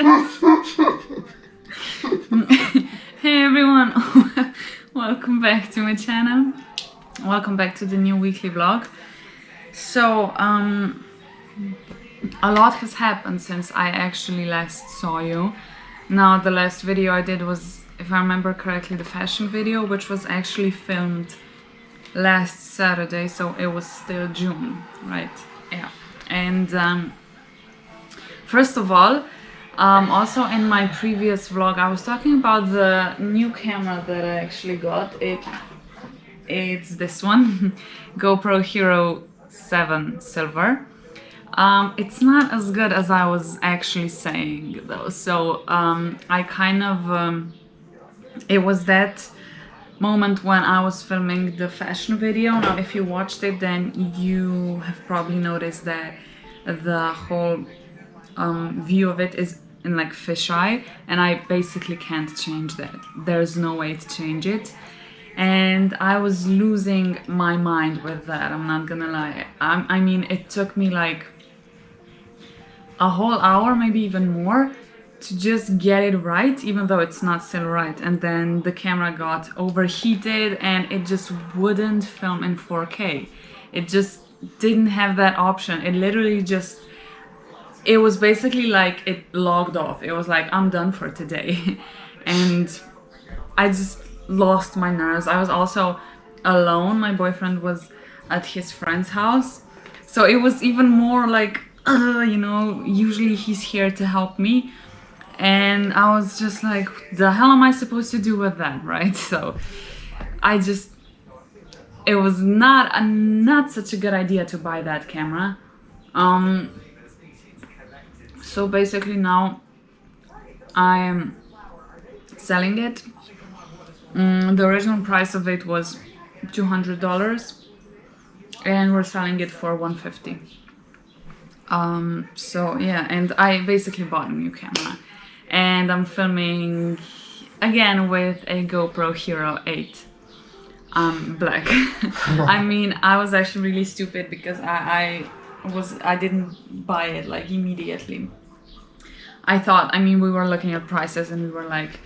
Hey everyone, welcome back to my channel. Welcome back to the new weekly vlog. So, a lot has happened since I actually last saw you. Now, the last video I did was, if I remember correctly, the fashion video, which was actually filmed last Saturday, so it was still June, right? Yeah. And first of all, also in my previous vlog, I was talking about the new camera that I actually got. It's this one, GoPro Hero 7 Silver. It's not as good as I was actually saying though. So I kind of, it was that moment when I was filming the fashion video. Now, if you watched it, then you have probably noticed that the whole view of it is in like fisheye, and I basically can't change that. There's no way to change it, and I was losing my mind with that. I'm not gonna lie. I mean, it took me like a whole hour, maybe even more, to just get it right, even though it's not still right. And then the camera got overheated and it just wouldn't film in 4K. It just didn't have that option. It literally just, it was basically like it logged off. It was like, I'm done for today. And I just lost my nerves. I was also alone. My boyfriend was at his friend's house. So it was even more like, you know, usually he's here to help me. And I was just like, the hell am I supposed to do with that, right? So I just, it was not such a good idea to buy that camera. So basically now I'm selling it. The original price of it was $200 and we're selling it for $150. So yeah, and I basically bought a new camera and I'm filming again with a GoPro Hero 8 black. I mean, I was actually really stupid because I didn't buy it like immediately. I thought, I mean, we were looking at prices and we were like,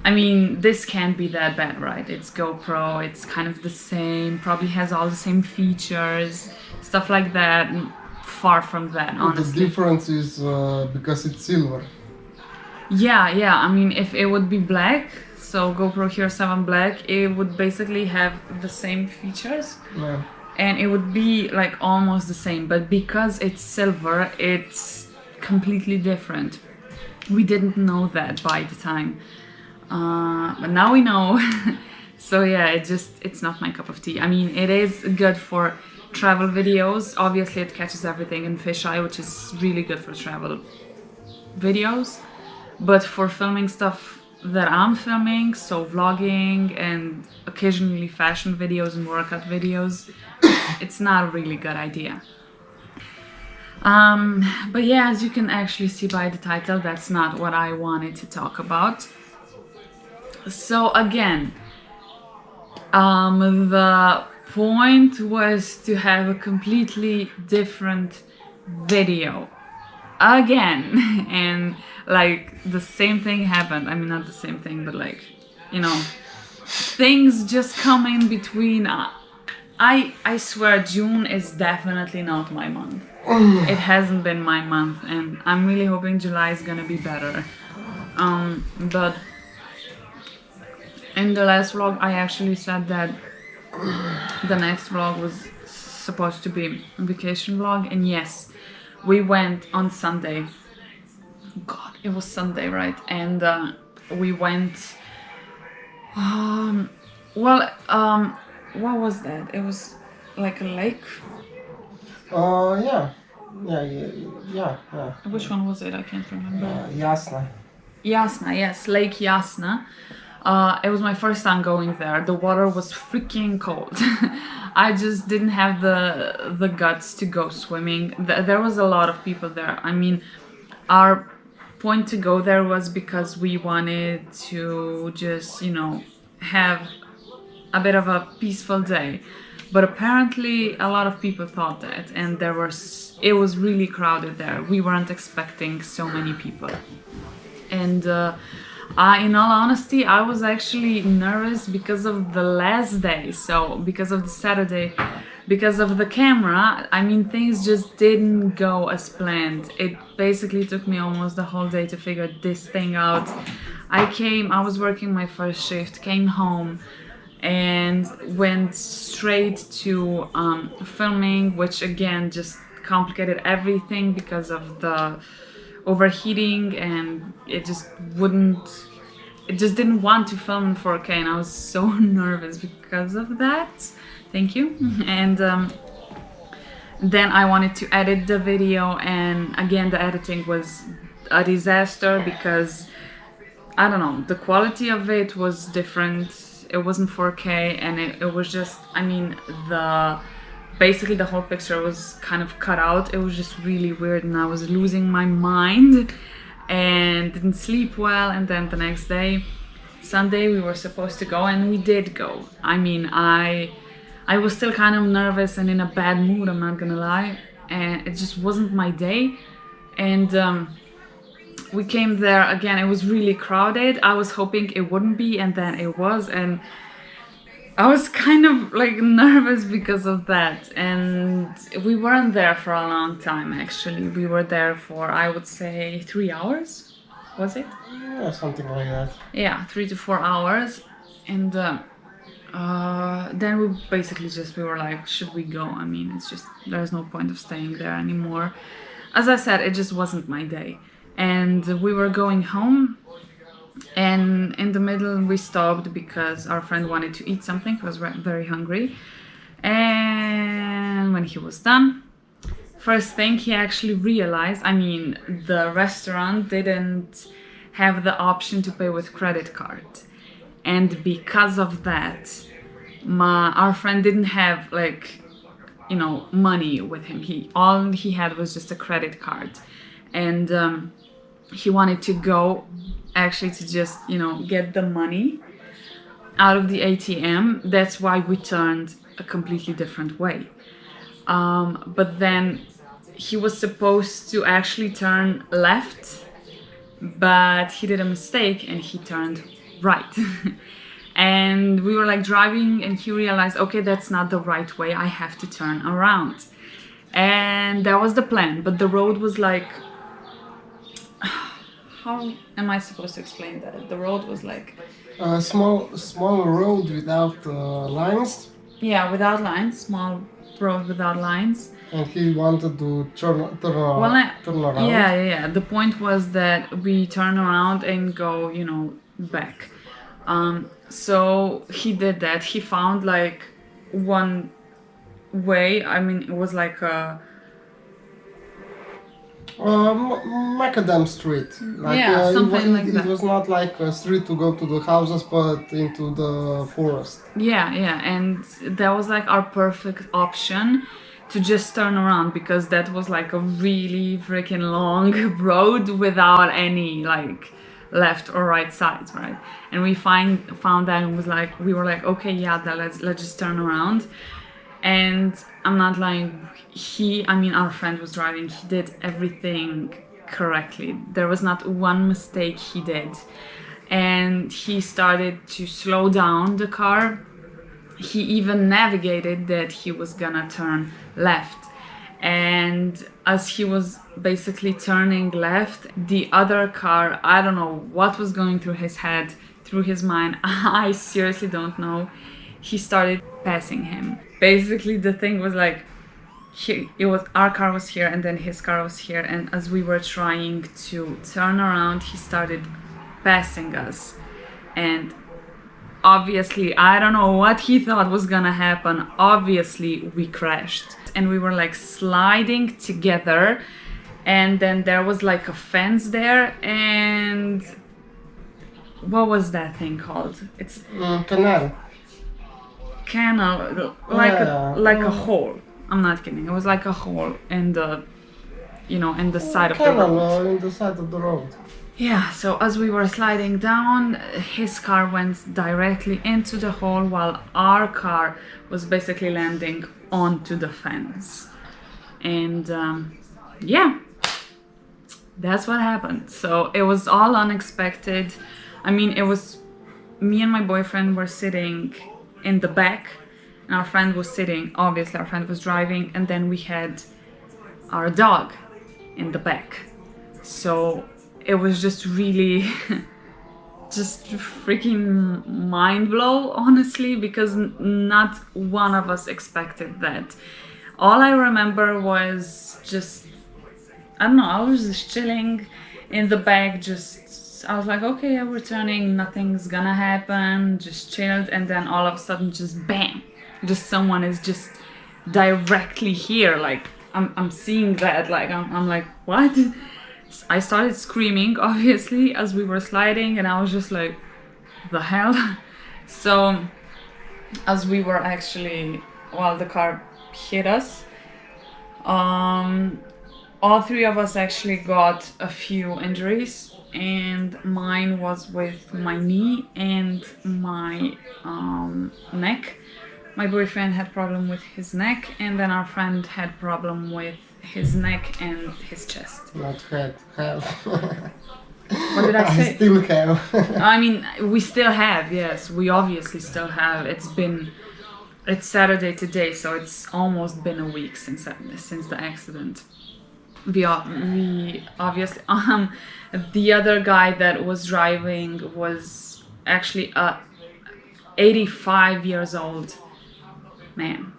I mean, this can't be that bad, right? It's GoPro, it's kind of the same, probably has all the same features, stuff like that. Far from that, honestly. The difference is because it's silver. Yeah, I mean, if it would be black, so GoPro Hero 7 Black, it would basically have the same features. Yeah. And it would be like almost the same, but because it's silver, it's completely different. We didn't know that by the time, but now we know. So yeah, it's not my cup of tea. I mean, it is good for travel videos. Obviously it catches everything in fisheye, which is really good for travel videos, but for filming stuff that I'm filming, so vlogging and occasionally fashion videos and workout videos, it's not a really good idea. But yeah, as you can actually see by the title, that's not what I wanted to talk about. So again, the point was to have a completely different video again, and like the same thing happened. I mean, not the same thing, but like, you know, things just come in between. I swear June is definitely not my month. It hasn't been my month, and I'm really hoping July is gonna be better. But in the last vlog I actually said that the next vlog was supposed to be a vacation vlog, and yes, we went on Sunday. God, it was Sunday, right? And we went, what was that? It was like a lake. Yeah. Which one was it? I can't remember. Jasna. Jasna, yes, Lake Jasna. It was my first time going there. The water was freaking cold. I just didn't have the guts to go swimming. There was a lot of people there. I mean, our point to go there was because we wanted to just, you know, have a bit of a peaceful day. But apparently a lot of people thought that, and it was really crowded there. We weren't expecting so many people. And in all honesty, I was actually nervous because of the last day. So because of the Saturday, because of the camera, I mean, things just didn't go as planned. It basically took me almost the whole day to figure this thing out. I was working my first shift, came home and went straight to filming, which again just complicated everything because of the overheating, and it just didn't want to film in 4K, and I was so nervous because of that. Thank you. And then I wanted to edit the video, and again the editing was a disaster because I don't know, the quality of it was different. It wasn't 4K, and it was just, I mean, basically the whole picture was kind of cut out. It was just really weird, and I was losing my mind and didn't sleep well. And then the next day, Sunday, we were supposed to go, and we did go. I mean, I was still kind of nervous and in a bad mood, I'm not gonna lie, and it just wasn't my day. And we came there again, it was really crowded. I was hoping it wouldn't be, and then it was, and I was kind of like nervous because of that. And we weren't there for a long time, actually. We were there for, I would say, 3 hours, was it? Yeah, something like that. Yeah, 3 to 4 hours. And then we were like, should we go? I mean, it's just, there's no point of staying there anymore. As I said, it just wasn't my day. And we were going home, and in the middle we stopped because our friend wanted to eat something. He was very hungry. And when he was done, first thing he actually realized, I mean, the restaurant didn't have the option to pay with credit card. And because of that, our friend didn't have, like, you know, money with him. All he had was just a credit card. And he wanted to go actually to just, you know, get the money out of the ATM. That's why we turned a completely different way. But then he was supposed to actually turn left, but he did a mistake and he turned right. And we were like driving, and he realized, okay, that's not the right way, I have to turn around. And that was the plan, but the road was like, how am I supposed to explain that? The road was like A small road without lines. Yeah, without lines, small road without lines. And he wanted to turn around. Yeah. The point was that we turn around and go, you know, back. So he did that. He found like one way. I mean, it was like a Macadam Street. Like, yeah, something like that. It was not like a street to go to the houses, but into the forest. Yeah, and that was like our perfect option to just turn around, because that was like a really freaking long road without any like left or right sides, right? And we found that, and we were like, okay, yeah, let's just turn around. And I'm not lying, our friend was driving, he did everything correctly. There was not one mistake he did. And he started to slow down the car. He even navigated that he was gonna turn left. And as he was basically turning left, the other car, I don't know what was going through his head, through his mind, I seriously don't know. He started passing him. Basically the thing was like, our car was here and then his car was here, and as we were trying to turn around, he started passing us. And obviously, I don't know what he thought was gonna happen. Obviously, we crashed. And we were like sliding together, and then there was like a fence there, and what was that thing called? It's canal, like a hole. I'm not kidding. It was like a hole in the, in the side of the road. In the side of the road. Yeah, so as we were sliding down, his car went directly into the hole, while our car was basically landing onto the fence. And yeah, that's what happened. So it was all unexpected. I mean, it was me and my boyfriend were sitting in the back, and our friend was sitting, obviously our friend was driving, and then we had our dog in the back. So it was just really just freaking mind blow, honestly, because not one of us expected that. All I remember was just, I don't know, I was just chilling in the back, just, I was like, okay, yeah, we're turning, nothing's gonna happen, just chilled, and then all of a sudden, just bam, just someone is just directly here, like, I'm seeing that, like, I'm like, what? I started screaming, obviously, as we were sliding, and I was just like, the hell? So, as we were actually, well, the car hit us, all three of us actually got a few injuries, and mine was with my knee and my neck. My boyfriend had problem with his neck, and then our friend had problem with his neck and his chest. Not had, have. What did I say? Still have. I mean, we still have, yes, we obviously still have. It's Saturday today, so it's almost been a week since the accident. We obviously, the other guy that was driving was actually 85 years old man.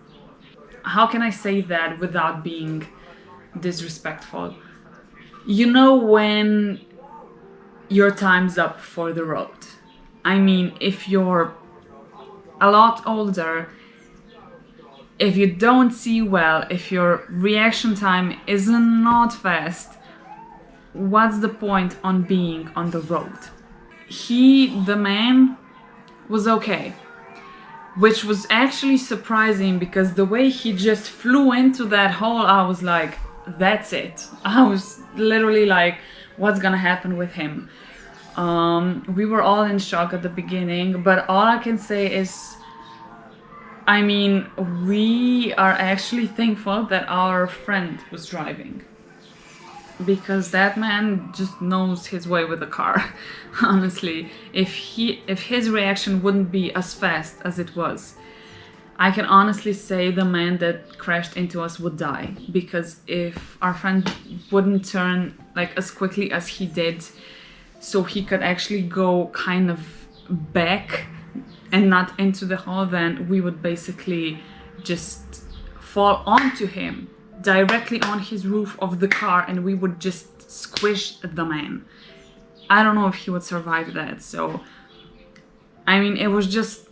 How can I say that without being disrespectful? You know when your time's up for the road. I mean, if you're a lot older, if you don't see well, if your reaction time is not fast, what's the point on being on the road? The man, was okay, which was actually surprising because the way he just flew into that hole, I was like, that's it. I was literally like, what's gonna happen with him? We were all in shock at the beginning, but all I can say is, I mean, we are actually thankful that our friend was driving, because that man just knows his way with the car. Honestly, if his reaction wouldn't be as fast as it was, I can honestly say the man that crashed into us would die, because if our friend wouldn't turn like as quickly as he did, so he could actually go kind of back and not into the hole, then we would basically just fall onto him, directly on his roof of the car, and we would just squish the man. I don't know if he would survive that. So, I mean, it was just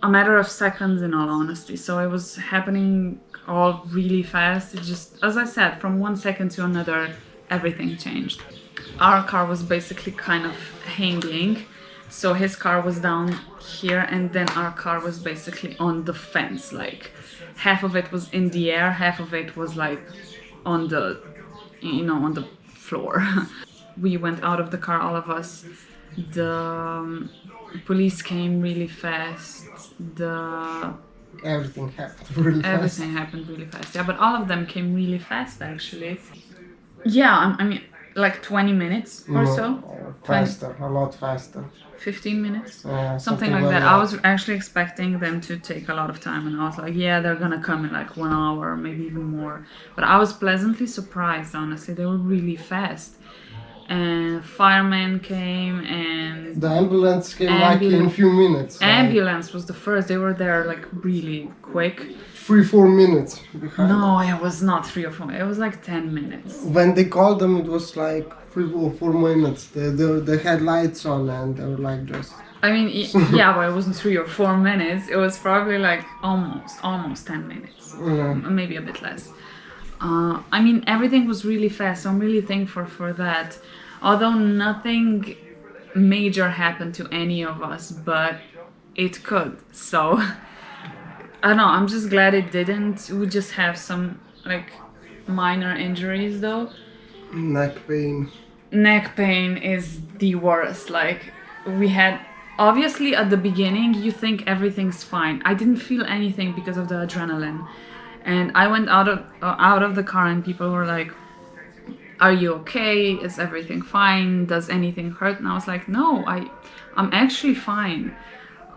a matter of seconds, in all honesty. So it was happening all really fast. It just, as I said, from 1 second to another, everything changed. Our car was basically kind of hanging. So his car was down here, and then our car was basically on the fence. Like, half of it was in the air, half of it was like on the, on the floor. We went out of the car, all of us. The police came really fast. Everything happened really fast. Everything happened really fast. Yeah, but all of them came really fast, actually. Yeah, I mean, like 20 minutes or so. Faster, a lot faster. 15 minutes, something like that. I was actually expecting them to take a lot of time, and I was like, yeah, they're gonna come in like 1 hour, maybe even more. But I was pleasantly surprised, honestly. They were really fast. And firemen came, and the ambulance came like in a few minutes. Ambulance was the first. They were there like really quick. 3-4 minutes behind. No, it was not 3 or 4. It was like 10 minutes. When they called them, it was like 3 or 4 minutes. They had lights on, and they were like just. I mean, yeah, but it wasn't 3 or 4 minutes. It was probably like almost 10 minutes, maybe a bit less. I mean, everything was really fast. So I'm really thankful for that. Although nothing major happened to any of us, but it could. So I don't know. I'm just glad it didn't. We just have some like minor injuries though. Neck pain. Neck pain is the worst. Like, we had, obviously at the beginning you think everything's fine. I didn't feel anything because of the adrenaline, and I went out of the car, and people were like, are you okay? Is everything fine? Does anything hurt? And I was like, no, I'm actually fine.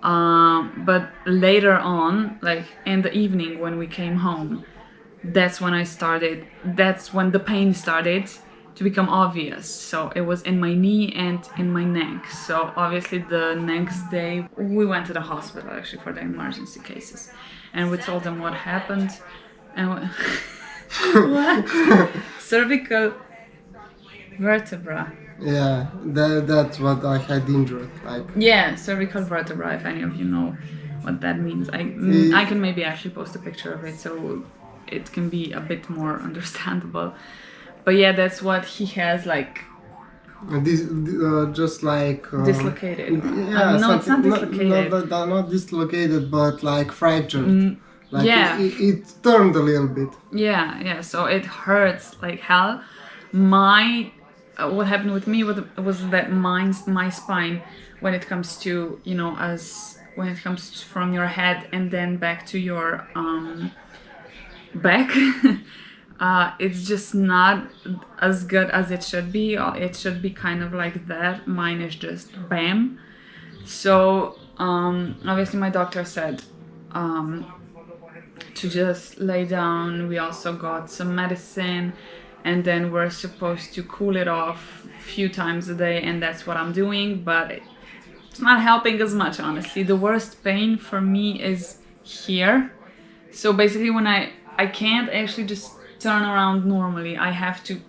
But later on, like in the evening when we came home, that's when the pain started to become obvious. So it was in my knee and in my neck. So obviously the next day we went to the hospital actually for the emergency cases, and we told them what happened. And what? Cervical vertebra. Yeah, that's what I had injured. Like, Yeah, cervical vertebra, if any of you know what that means. I can maybe actually post a picture of it so it can be a bit more understandable. But yeah, that's what he has, like, this just like dislocated. yeah, No, it's not something dislocated. not dislocated, but like fractured. Like yeah. it turned a little bit. Yeah, so it hurts like hell. My what happened with me was that my spine, when it comes to, you know, as when it comes from your head and then back to your back, it's just not as good as it should be. It should be kind of like that. Mine is just bam. So obviously my doctor said to just lay down. We also got some medicine, and then we're supposed to cool it off a few times a day, and that's what I'm doing, but it's not helping as much, honestly. The worst pain for me is here. So basically when I can't actually just turn around normally. I have to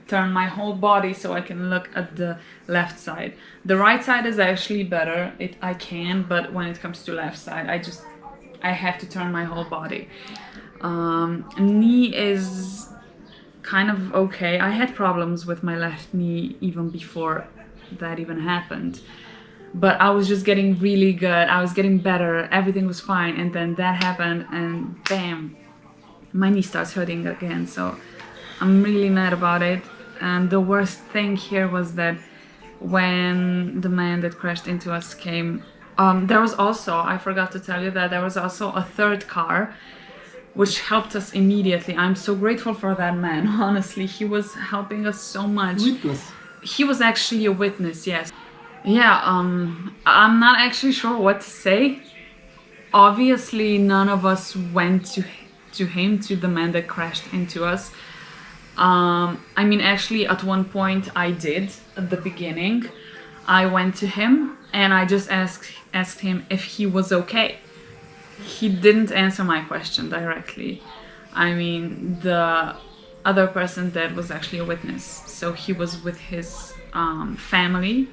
turn my whole body so I can look at the left side. The right side is actually better. I can, but when it comes to left side, I have to turn my whole body. Knee is kind of okay. I had problems with my left knee even before that even happened. But I was just getting really good. I was getting better. Everything was fine. And then that happened and bam, my knee starts hurting again. So I'm really mad about it. And the worst thing here was that when the man that crashed into us came, there was also, I forgot to tell you that there was also a third car which helped us immediately. I'm so grateful for that man, honestly. He was helping us so much. Witness. He was actually a witness, yes. Yeah, I'm not actually sure what to say. Obviously, none of us went to him, to the man that crashed into us. I mean, actually, at one point I did, at the beginning. I went to him and I just asked him if he was okay. He didn't answer my question directly. I mean, the other person that was actually a witness, so he was with his family,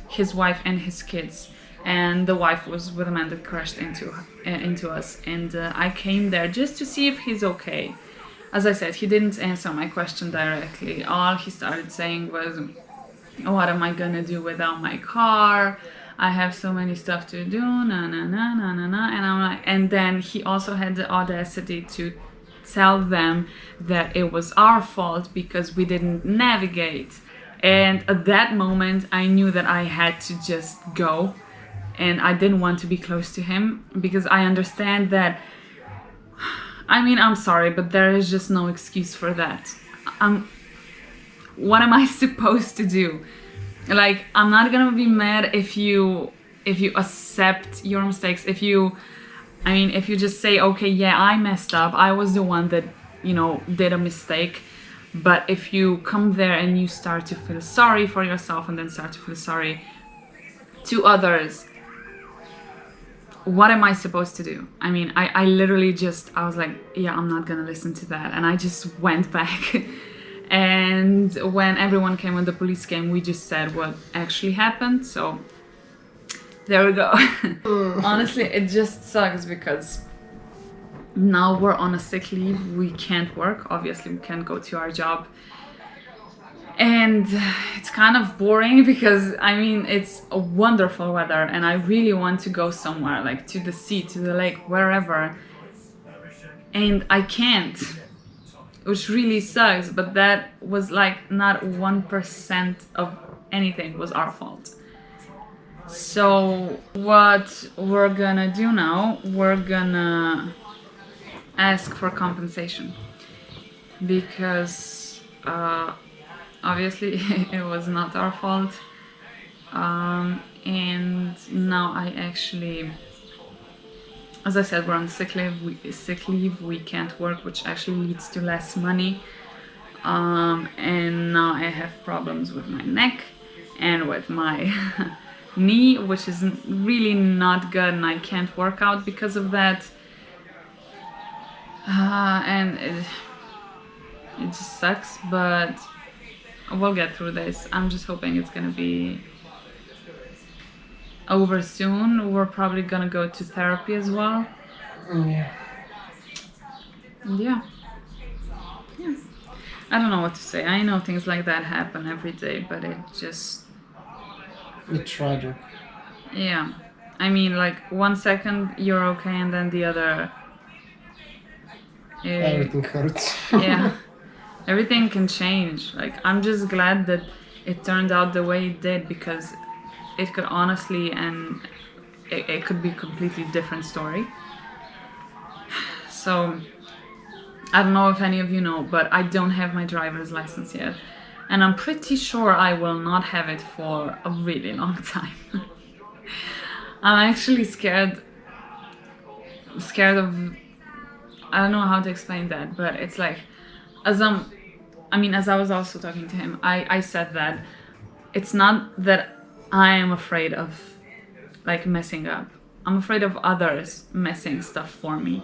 his wife and his kids, and the wife was with a man that crashed into us, and I came there just to see if he's okay. As I said, he didn't answer my question directly. All he started saying was, what am I gonna do without my car? I have so many stuff to do, na na na na na na. And I'm like, and then he also had the audacity to tell them that it was our fault because we didn't navigate. And at that moment, I knew that I had to just go, and I didn't want to be close to him because I understand that. I mean, I'm sorry, but there is just no excuse for that. What am I supposed to do? Like, I'm not gonna be mad if you accept your mistakes. If you just say, okay, yeah, I messed up. I was the one that, did a mistake. But if you come there and you start to feel sorry for yourself and then start to feel sorry to others, what am I supposed to do? I mean, I literally I was like, yeah, I'm not gonna listen to that. And I just went back. And when everyone came, when the police came, we just said what actually happened. So there we go. Honestly, it just sucks because now we're on a sick leave. We can't work. Obviously, we can't go to our job. And it's kind of boring because, I mean, it's a wonderful weather and I really want to go somewhere, like to the sea, to the lake, wherever. And I can't, which really sucks, but that was like not 1% of anything was our fault. So what we're gonna do now, we're gonna ask for compensation because obviously it was not our fault. And now I actually, as I said, we're on sick leave. We can't work, which actually leads to less money. And now I have problems with my neck and with my knee, which is really not good, and I can't work out because of that. And it just sucks, but we'll get through this. I'm just hoping it's gonna be over soon. We're probably gonna go to therapy as well. Yeah. Yeah. I don't know what to say. I know things like that happen every day, but It's tragic. yeah. I mean, like 1 second you're okay, and then the other. Everything hurts. Yeah. Everything can change. Like, I'm just glad that it turned out the way it did, because it could honestly, and it could be a completely different story. So, I don't know if any of you know, but I don't have my driver's license yet. And I'm pretty sure I will not have it for a really long time. I'm actually scared of, I don't know how to explain that, but it's like, as I was also talking to him, I said that it's not that I am afraid of like messing up. I'm afraid of others messing stuff for me.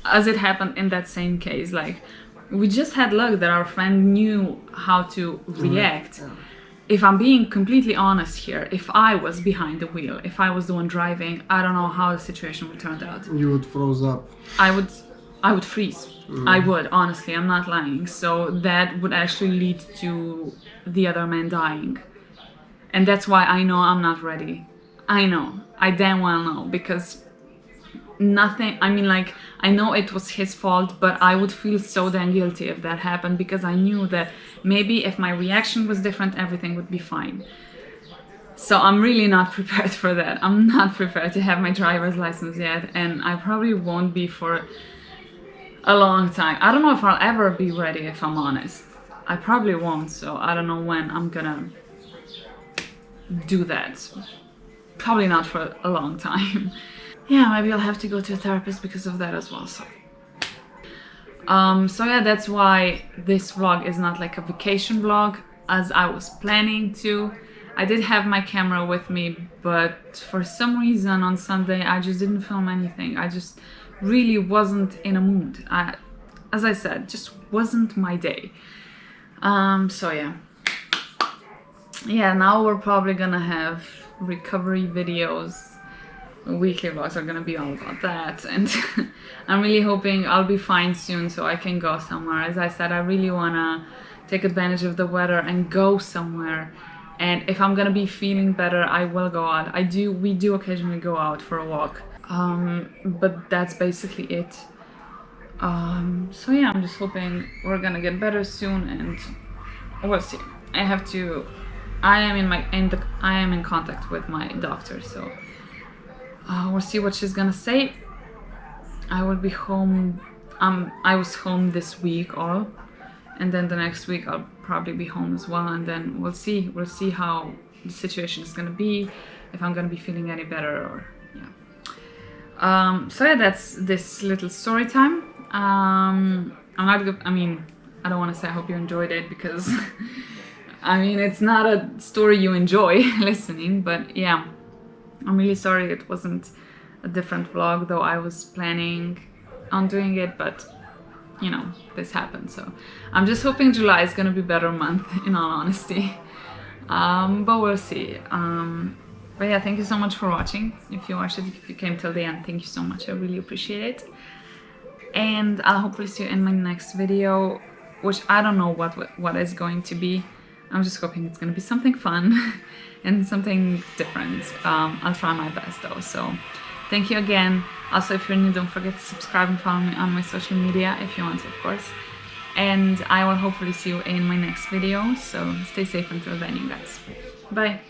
As it happened in that same case, like, we just had luck that our friend knew how to react. Yeah. If I'm being completely honest here, if I was behind the wheel, if I was the one driving, I don't know how the situation would turn out. You would froze up. I would freeze. I would, honestly, I'm not lying. So that would actually lead to the other man dying. And that's why I know I'm not ready. I know. I damn well know, because nothing, I know it was his fault, but I would feel so damn guilty if that happened, because I knew that maybe if my reaction was different, everything would be fine. So I'm really not prepared for that. I'm not prepared to have my driver's license yet, and I probably won't be for a long time. I don't know if I'll ever be ready, if I'm honest. I probably won't, so I don't know when I'm gonna do that. Probably not for a long time. Yeah, maybe I'll have to go to a therapist because of that as well, so yeah, that's why this vlog is not like a vacation vlog as I was planning to. I did have my camera with me, but for some reason on Sunday I just didn't film anything. I just really wasn't in a mood. As I said, just wasn't my day. So yeah, now we're probably gonna have recovery videos. Weekly vlogs are gonna be all about that, and I'm really hoping I'll be fine soon so I can go somewhere. As I said, I really wanna take advantage of the weather and go somewhere, and if I'm gonna be feeling better, I will go out. We do occasionally go out for a walk, but that's basically it. So yeah, I'm just hoping we're gonna get better soon, and we'll see. I am in contact with my doctor, so we'll see what she's gonna say. I will be home. I was home this week all, and then the next week I'll probably be home as well, and then we'll see. We'll see how the situation is gonna be, if I'm gonna be feeling any better, or yeah. So yeah, that's this little story time. I don't want to say I hope you enjoyed it, because it's not a story you enjoy listening, but yeah, I'm really sorry it wasn't a different vlog, though I was planning on doing it, but this happened. So I'm just hoping July is gonna be a better month, in all honesty. But we'll see. But yeah, thank you so much for watching. If you watched it, if you came till the end, thank you so much. I really appreciate it. And I'll hopefully see you in my next video, which I don't know what is going to be. I'm just hoping it's gonna be something fun and something different. I'll try my best though. So thank you again. Also, if you're new, don't forget to subscribe and follow me on my social media if you want to, of course. And I will hopefully see you in my next video. So stay safe until then, you guys. Bye.